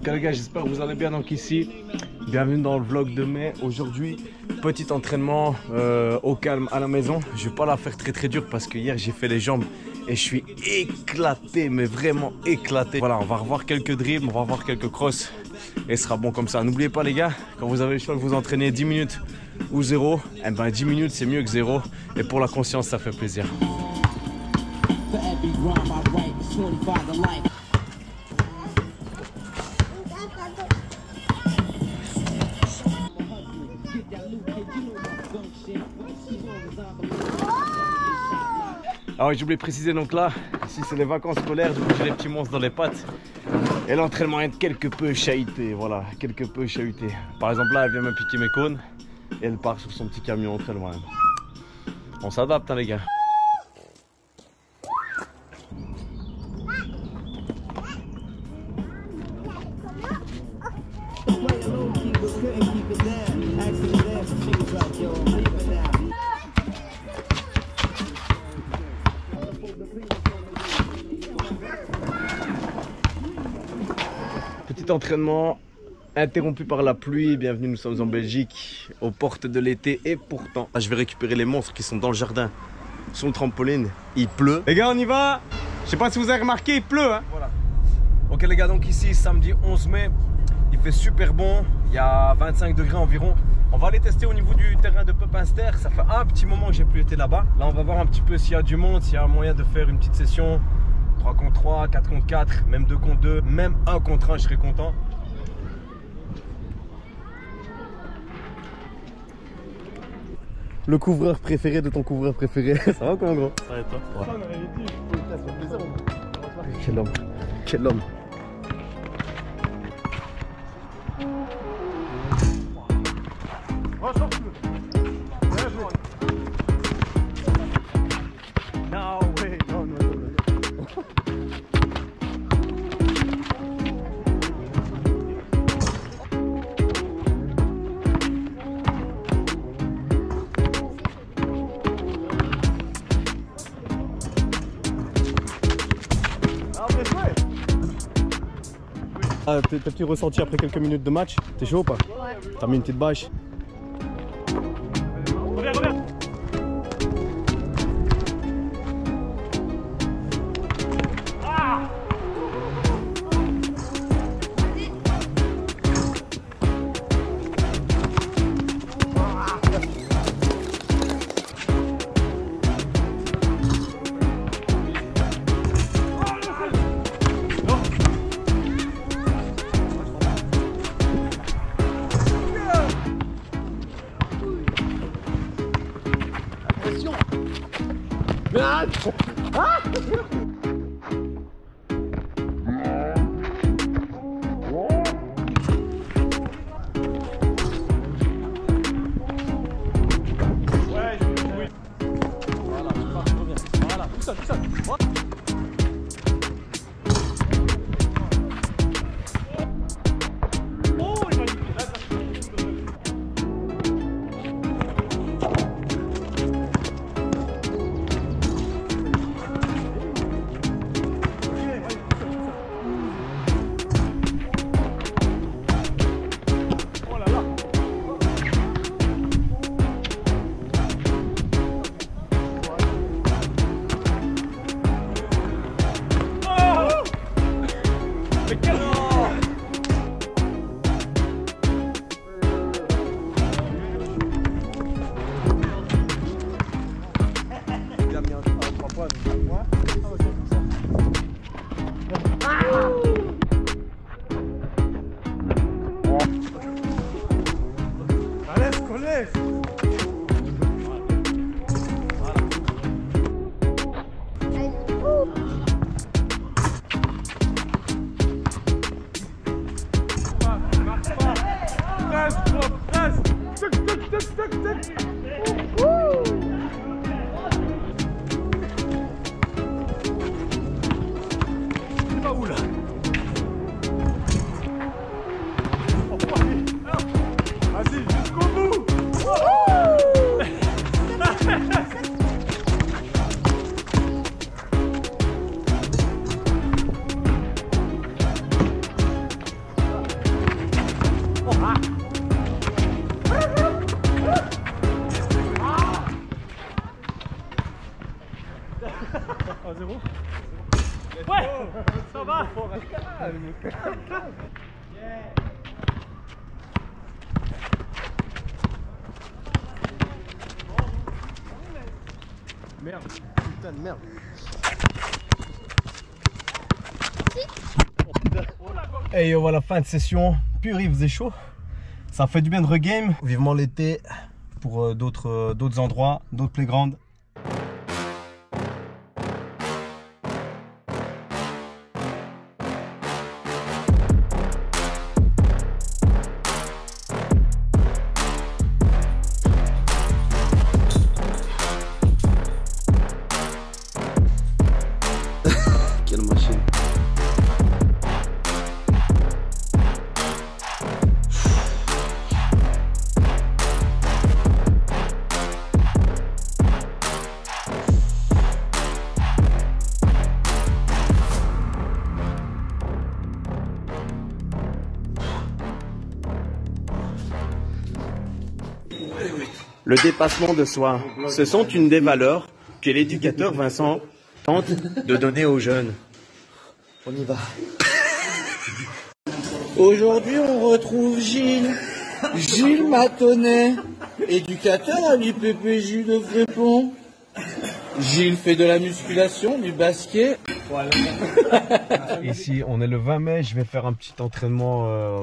Ok les gars, j'espère que vous allez bien. Donc ici, bienvenue dans le vlog de mai. Aujourd'hui, petit entraînement au calme à la maison. Je vais pas la faire très dur parce que hier j'ai fait les jambes et je suis éclaté, mais vraiment éclaté. Voilà, on va revoir quelques dribbles, on va voir quelques crosses et ce sera bon comme ça. N'oubliez pas les gars, quand vous avez le choix de vous entraîner 10 minutes ou 0, eh ben 10 minutes c'est mieux que 0 et pour la conscience ça fait plaisir. Ah oui, j'ai oublié de préciser, donc là, ici c'est les vacances scolaires, du coup j'ai les petits monstres dans les pattes. Et l'entraînement est quelque peu chahuté, voilà, quelque peu chahuté. Par exemple là, elle vient me piquer mes cônes et elle part sur son petit camion très loin. On s'adapte hein les gars. Petit entraînement interrompu par la pluie. Bienvenue, nous sommes en Belgique, aux portes de l'été. Et pourtant, je vais récupérer les monstres qui sont dans le jardin, sur le trampoline. Il pleut. Les gars, on y va. Je sais pas si vous avez remarqué, il pleut. Hein. Voilà. Ok les gars, donc ici, samedi 11 mai, il fait super bon. Il y a 25 degrés environ. On va aller tester au niveau du terrain de Pepinster. Ça fait un petit moment que j'ai plus été là-bas. Là, on va voir un petit peu s'il y a du monde, s'il y a un moyen de faire une petite session. 3 contre 3, 4 contre 4, même 2 contre 2, même 1 contre 1, je serais content. Le couvreur préféré de ton couvreur préféré. Ça va quoi en gros? Ça va et toi? Ouais. Quel homme, quel homme. No way, no. Ah, tes petits ressentis après quelques minutes de match, t'es chaud ou pas? Ouais. T'as mis une petite bâche? Reviens. Ah! 1-0. Ouais, ça va. Merde, putain de merde. Et voilà, fin de session. Pur, il faisait chaud. Ça fait du bien de regame. Vivement l'été pour d'autres endroits, d'autres playgrounds. Quelle machine. Le dépassement de soi, ce sont une des valeurs que l'éducateur Vincent tente de donner aux jeunes. On y va. Aujourd'hui, on retrouve Gilles Matonnet, éducateur à l'IPPJ de Frépont. Gilles fait de la musculation, du basket. Ici, on est le 20 mai, je vais faire un petit entraînement,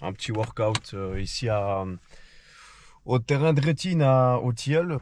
un petit workout ici au terrain de Rétine au Tilleul.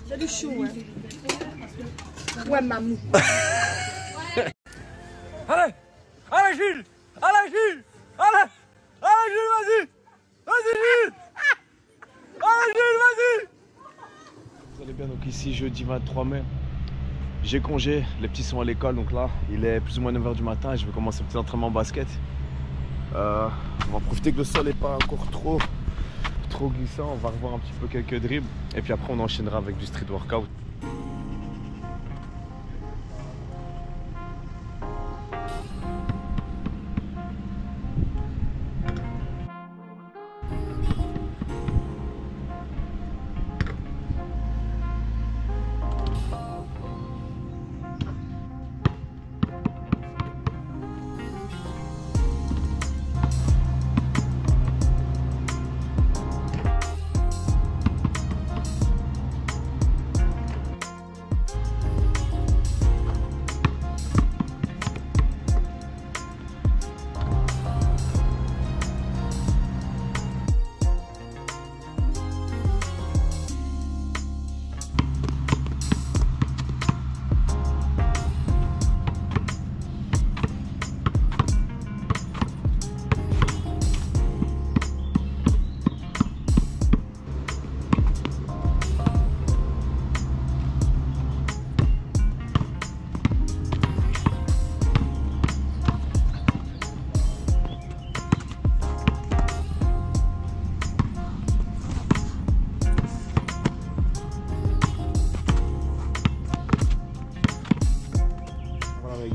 C'est du chou, hein. Ouais, mamou. Allez, allez Gilles, allez Gilles, allez, allez Gilles, vas-y, vas-y Gilles, allez Gilles, vas-y. Vous allez bien, donc ici jeudi 23 mai, j'ai congé, les petits sont à l'école, donc là il est plus ou moins 9 h du matin et je vais commencer un petit entraînement basket. On va profiter que le sol n'est pas encore trop glissant, on va revoir un petit peu quelques dribbles et puis après on enchaînera avec du street workout.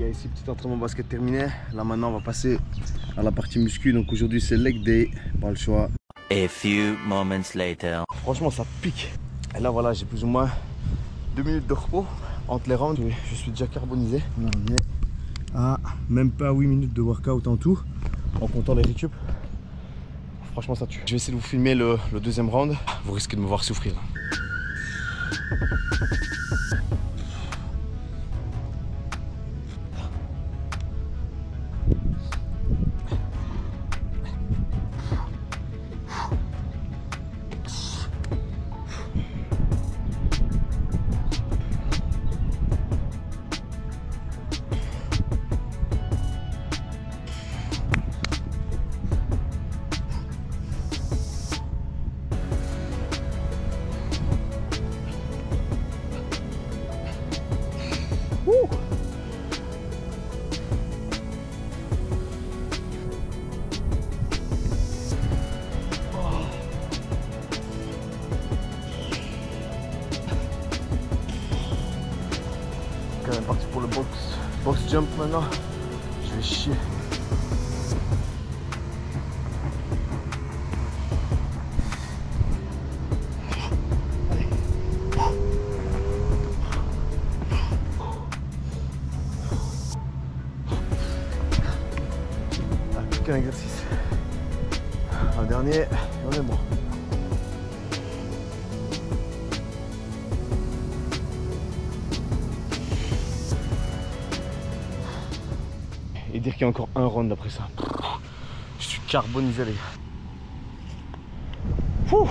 Ici petit entraînement basket terminé. Là maintenant on va passer à la partie muscu. Donc aujourd'hui c'est leg day, pas le choix. A few moments later. Franchement ça pique. Et là voilà, j'ai plus ou moins 2 minutes de repos entre les rounds. Je suis déjà carbonisé. On est à même pas 8 minutes de workout en tout, en comptant les récup. franchement ça tue. Je vais essayer de vous filmer le deuxième round. Vous risquez de me voir souffrir. On est parti pour le box jump maintenant. Je vais chier. Plus qu'un exercice. Un dernier et on est bon. Et dire qu'il y a encore un round après ça. Je suis carbonisé les gars. Ouh.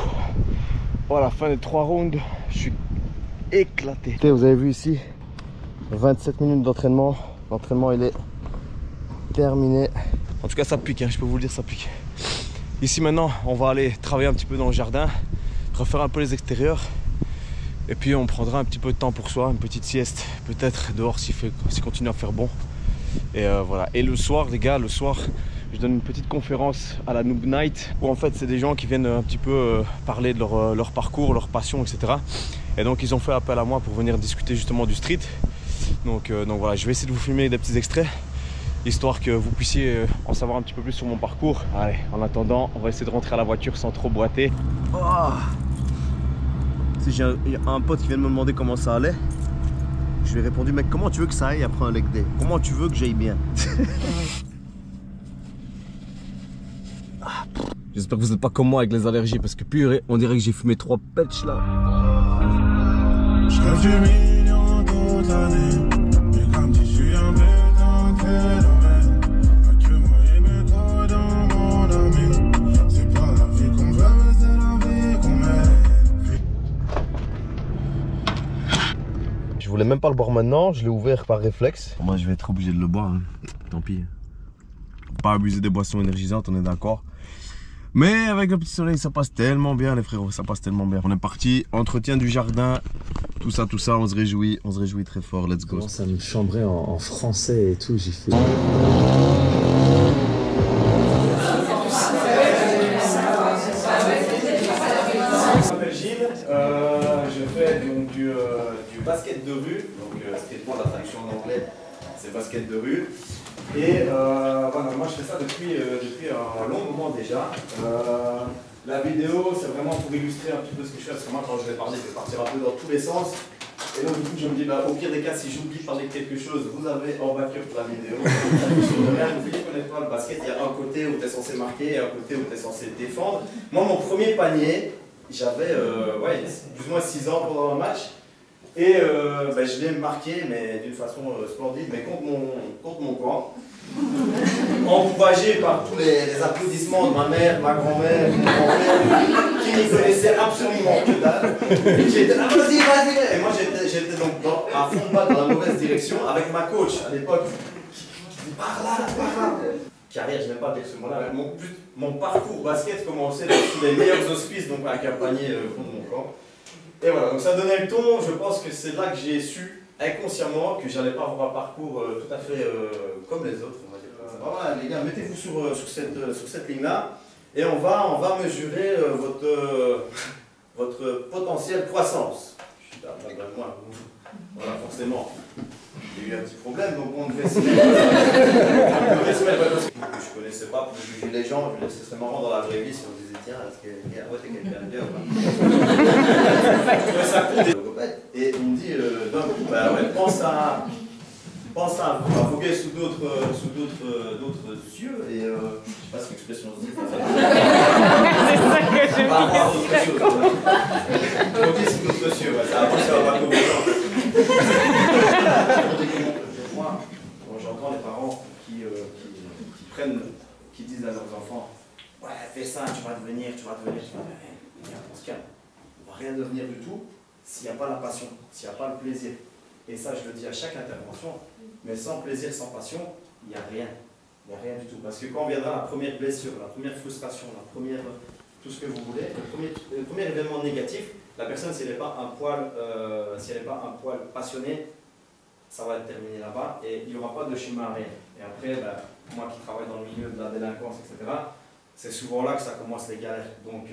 Oh, à la fin des 3 rounds, je suis éclaté. Vous avez vu ici, 27 minutes d'entraînement. L'entraînement il est terminé. En tout cas ça pique, hein, je peux vous le dire, ça pique. Ici maintenant on va aller travailler un petit peu dans le jardin, refaire un peu les extérieurs. Et puis on prendra un petit peu de temps pour soi, une petite sieste, peut-être dehors s'il continue à faire bon. Et voilà. Et le soir les gars, le soir je donne une petite conférence à la Noob Night où en fait c'est des gens qui viennent un petit peu parler de leur parcours, leur passion, etc. Et donc ils ont fait appel à moi pour venir discuter justement du street. Donc voilà, je vais essayer de vous filmer des petits extraits histoire que vous puissiez en savoir un petit peu plus sur mon parcours. Allez, en attendant, on va essayer de rentrer à la voiture sans trop boiter. Oh, si j'ai un pote qui vient de me demander comment ça allait, je lui ai répondu, mec, comment tu veux que ça aille après un leg day? Comment tu veux que j'aille bien? J'espère que vous n'êtes pas comme moi avec les allergies parce que purée, on dirait que j'ai fumé 3 patchs là. Je rêve du million toute l'année, mais comme si je suis un putain de phénomène. Pas que moi et mes gros dans mon ami. C'est pas la vie qu'on veut, mais c'est la vie qu'on mène. Je voulais même pas le boire maintenant, je l'ai ouvert par réflexe. Moi je vais être obligé de le boire, hein. Tant pis. Pas abuser des boissons énergisantes, on est d'accord. Mais avec le petit soleil, ça passe tellement bien les frérots, ça passe tellement bien. On est parti, entretien du jardin, tout ça, on se réjouit très fort, let's go. Je commence à me chambrer en français et tout, j'ai fait... Je m'appelle Gilles, je fais donc du basket de rue, donc skateboard, la traduction en anglais, c'est basket de rue. Et voilà, moi je fais ça depuis un long moment déjà. La vidéo c'est vraiment pour illustrer un petit peu ce que je fais, parce que moi quand je vais parler je vais partir un peu dans tous les sens. Et donc du coup je me dis, bah, au pire des cas si j'oublie de parler de quelque chose, vous avez en backup pour la vidéo. Vous ne connaissez pas le basket, il y a un côté où tu es censé marquer et un côté où tu es censé défendre. Moi mon premier panier, j'avais plus ou moins 6 ans pendant un match. Et je l'ai marqué, mais d'une façon splendide, mais contre mon camp. Encouragé par tous les applaudissements de ma mère, ma grand-mère, mon grand-père, qui n'y connaissaient absolument que dalle. Et qui étaient là, vas-y, vas-y. Et moi j'étais donc à fond de balle dans la mauvaise direction avec ma coach à l'époque. Qui dit par là. Carrière, je n'aime pas dire ce mot-là, mais mon parcours basket commençait sous les meilleurs auspices, donc avec un panier contre mon camp. Et voilà, donc ça donnait le ton. Je pense que c'est là que j'ai su inconsciemment que j'allais pas avoir un parcours tout à fait comme les autres, on va dire. Voilà les gars, mettez-vous sur cette ligne-là et on va mesurer votre potentielle croissance. Je suis là, malgré moi. Voilà, forcément. Il y a eu un petit problème, donc on devait se mettre. Parce que je connaissais pas pour juger les gens, ce serait marrant dans la vraie vie si on disait tiens, est-ce que ouais, t'es quelqu'un de bien ou pas. Et il me dit d'un coup, bah ouais, pense à voguer sous d'autres yeux, et je sais pas si l'expression se dit. c'est notre monsieur, ça va pas comme moi, j'entends les parents qui disent à leurs enfants, ouais, fais ça, tu vas devenir. On se calme. On va rien devenir du tout s'il n'y a pas la passion, s'il n'y a pas le plaisir. Et ça, je le dis à chaque intervention, mais sans plaisir, sans passion, il n'y a rien. Il n'y a rien du tout. Parce que quand viendra la première blessure, la première frustration, la première, tout ce que vous voulez, le premier événement négatif, la personne, si elle n'est pas un poil passionné, ça va être terminé là-bas et il n'y aura pas de chemin arrière. Et après, moi qui travaille dans le milieu de la délinquance, etc., c'est souvent là que ça commence les galères. Donc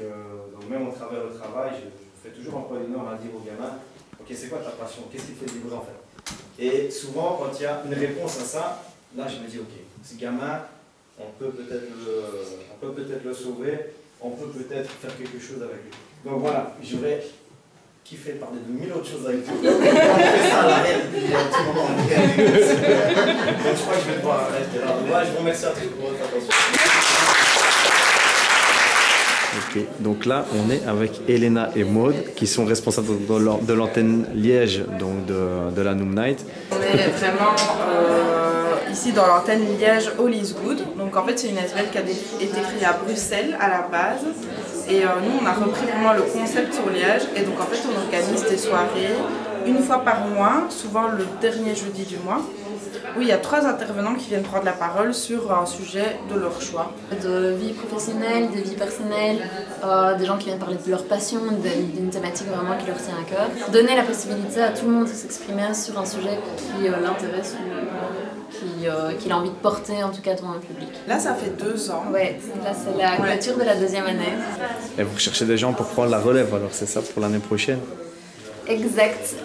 même au travers du travail, je fais toujours un point d'honneur à dire aux gamins, ok, c'est quoi ta passion? Qu'est-ce qui te fait vibrer en fait? Et souvent, quand il y a une réponse à ça, là je me dis, ok, ce gamin, on peut peut-être le sauver, on peut peut-être faire quelque chose avec lui. Donc voilà, j'aurais kiffé parler de 1000 autres choses avec vous. On fait ça à l'arrière depuis un petit moment. Donc je crois que je vais devoir arrêter là. Je vous remercie à tous pour votre attention. Ok, donc là on est avec Elena et Maud qui sont responsables de l'antenne Liège, donc de la Noom Night. On est vraiment ici dans l'antenne Liège All is Good. Donc en fait c'est une ASBL qui a été créée à Bruxelles à la base. Et nous on a repris vraiment le concept sur Liège. Et donc en fait on organise des soirées une fois par mois, souvent le dernier jeudi du mois, où il y a 3 intervenants qui viennent prendre la parole sur un sujet de leur choix. De vie professionnelle, de vie personnelle, des gens qui viennent parler de leur passion, d'une thématique vraiment qui leur tient à cœur. Donner la possibilité à tout le monde de s'exprimer sur un sujet qui l'intéresse ou qu'il a envie de porter, en tout cas devant le public. Là ça fait 2 ans. Ouais, là c'est la clôture de la 2e année. Et vous recherchez des gens pour prendre la relève, alors c'est ça pour l'année prochaine? Exact.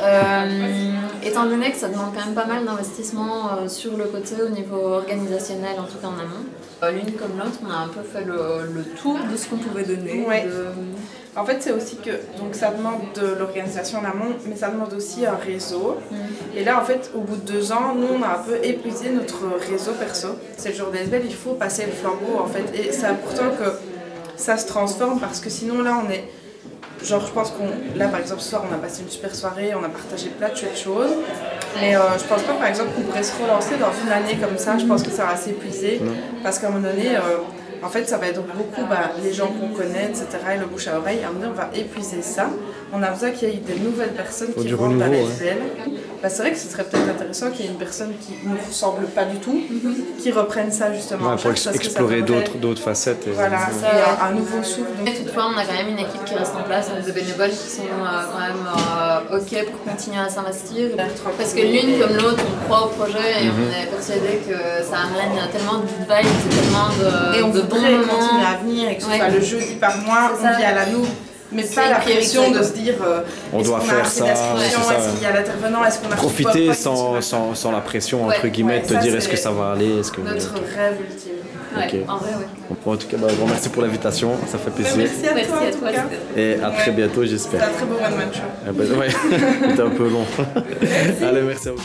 Étant donné que ça demande quand même pas mal d'investissement sur le côté au niveau organisationnel, en tout cas en amont. L'une comme l'autre, on a un peu fait le tour de ce qu'on pouvait donner. Ouais. En fait, c'est aussi que donc ça demande de l'organisation en amont, mais ça demande aussi un réseau. Et là, en fait, au bout de 2 ans, nous, on a un peu épuisé notre réseau perso. C'est le jour d'ASBL, il faut passer le flambeau, en fait. Et c'est important que ça se transforme parce que sinon, là, on est... Genre, je pense là par exemple ce soir on a passé une super soirée, on a partagé plein de chouettes choses, mais je pense pas par exemple qu'on pourrait se relancer dans une année comme ça. Je pense que ça va s'épuiser parce qu'à un moment donné, en fait ça va être beaucoup les gens qu'on connaît, etc. et le bouche à oreille. À un moment donné on va épuiser ça. On a besoin qu'il y ait des nouvelles personnes qui rentrent à l'ASBL. C'est vrai que ce serait peut-être intéressant qu'il y ait une personne qui ne nous ressemble pas du tout, qui reprenne ça justement. Pour explorer d'autres facettes. Et voilà, il y a un nouveau souffle. Et toutefois, on a quand même une équipe qui reste en place, avec des bénévoles qui sont quand même OK pour continuer à s'investir. Parce que l'une comme l'autre, on croit au projet et on est persuadé que ça amène tellement de vibes et tellement de bons moments. Continuer à venir et que ce soit le jeudi par mois, on vient à la Noom. Mais pas la pression de se dire on doit faire ça, est-ce qu'il y a l'intervenant, est-ce qu'on a profiter sans la pression entre guillemets, te dire est-ce que ça va aller, est-ce que notre rêve ultime. Ouais, en vrai, ouais. En tout cas, je vous remercie pour l'invitation, ça fait plaisir. Merci à toi. Et à très bientôt, j'espère. C'est un très beau one-man show. Ouais, c'était un peu long. Allez, merci à vous.